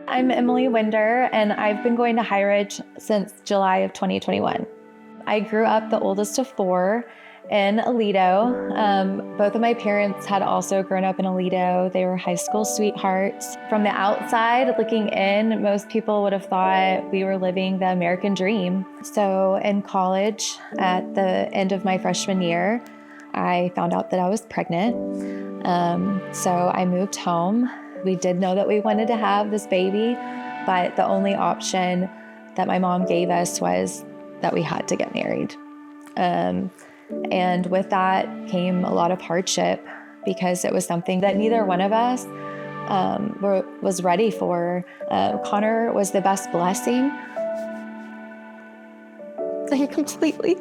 I'm Emily Winder, and I've been going to High Ridge since July of 2021. I grew up the oldest of four in Aledo. Both of my parents had also grown up in Aledo. They were high school sweethearts. From the outside looking in, most people would have thought we were living the American dream. So in college, at the end of my freshman year, I found out that I was pregnant. So I moved home. We did know that we wanted to have this baby, but the only option that my mom gave us was that we had to get married. And with that came a lot of hardship because it was something that neither one of us was ready for. Connor was the best blessing. He completely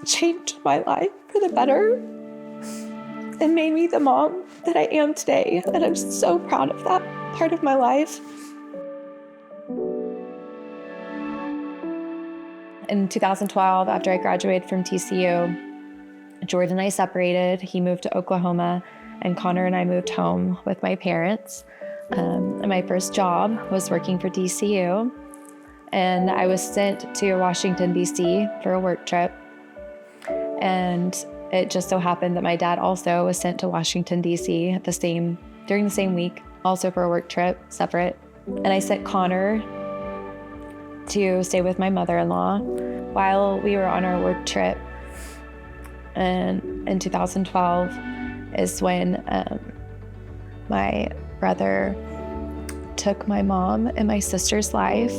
changed my life for the better and made me the mom that I am today. And I'm so proud of that part of my life. In 2012, after I graduated from TCU, Jordan and I separated. He moved to Oklahoma, and Connor and I moved home with my parents. And my first job was working for TCU, and I was sent to Washington, D.C. for a work trip. And it just so happened that my dad also was sent to Washington, D.C. during the same week, also for a work trip, separate. And I sent Connor to stay with my mother-in-law while we were on our work trip. And in 2012 is when my brother took my mom and my sister's life.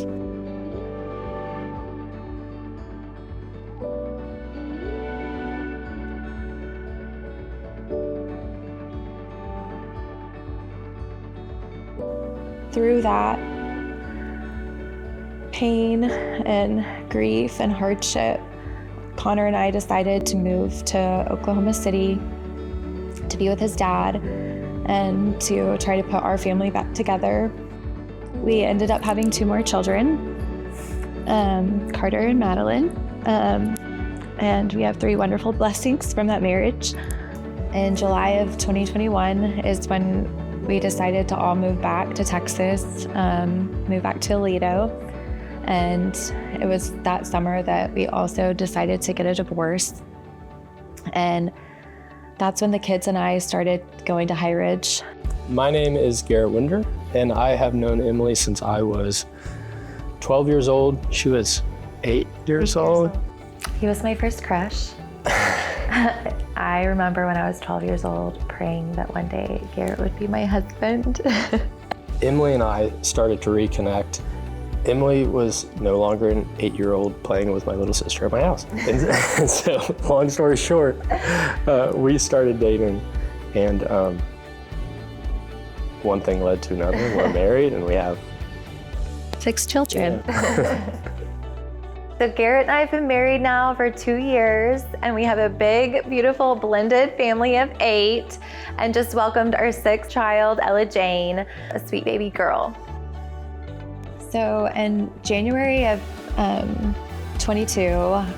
Through that pain and grief and hardship, Connor and I decided to move to Oklahoma City to be with his dad and to try to put our family back together. We ended up having two more children, Carter and Madeline, and we have three wonderful blessings from that marriage. In July of 2021 is when we decided to all move back to Texas, move back to Aledo. And it was that summer that we also decided to get a divorce. And that's when the kids and I started going to High Ridge. My name is Garrett Winder, and I have known Emily since I was 12 years old. She was 8 years old. He was my first crush. I remember when I was 12 years old praying that one day Garrett would be my husband. Emily and I started to reconnect. Emily was no longer an 8-year-old playing with my little sister at my house. And so, long story short, we started dating, and one thing led to another. We're married, and we have 6 children. Yeah. So Garrett and I have been married now for 2 years, and we have a big, beautiful blended family of 8, and just welcomed our 6th child, Ella Jane, a sweet baby girl. So in January of 22,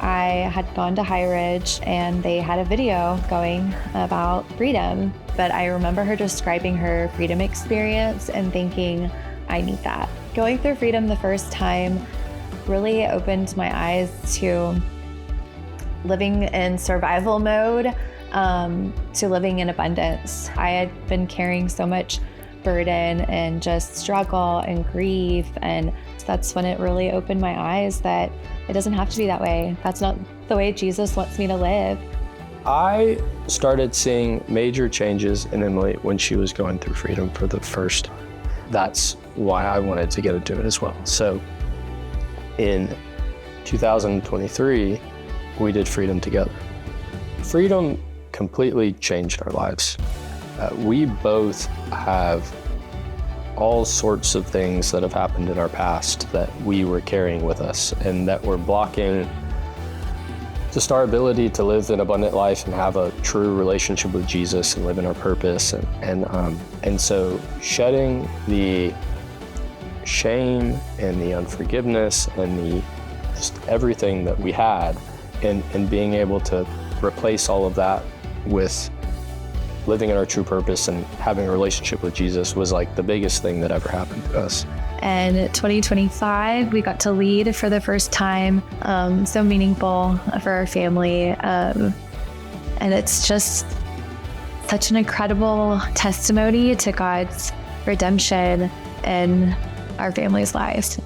I had gone to High Ridge, and they had a video going about freedom. But I remember her describing her freedom experience and thinking, I need that. Going through freedom the first time really opened my eyes to living in survival mode, to living in abundance. I had been carrying so much burden and just struggle and grief, and that's when it really opened my eyes that it doesn't have to be that way. That's not the way Jesus wants me to live. I started seeing major changes in Emily when she was going through freedom for the first time. That's why I wanted to get into it as well. So in 2023, we did freedom together. Freedom completely changed our lives. We both have all sorts of things that have happened in our past that we were carrying with us and that were blocking just our ability to live an abundant life and have a true relationship with Jesus and live in our purpose. And so shedding the shame and the unforgiveness and the just everything that we had and being able to replace all of that with living in our true purpose and having a relationship with Jesus was like the biggest thing that ever happened to us. And 2025, we got to lead for the first time, so meaningful for our family. And it's just such an incredible testimony to God's redemption in our family's lives.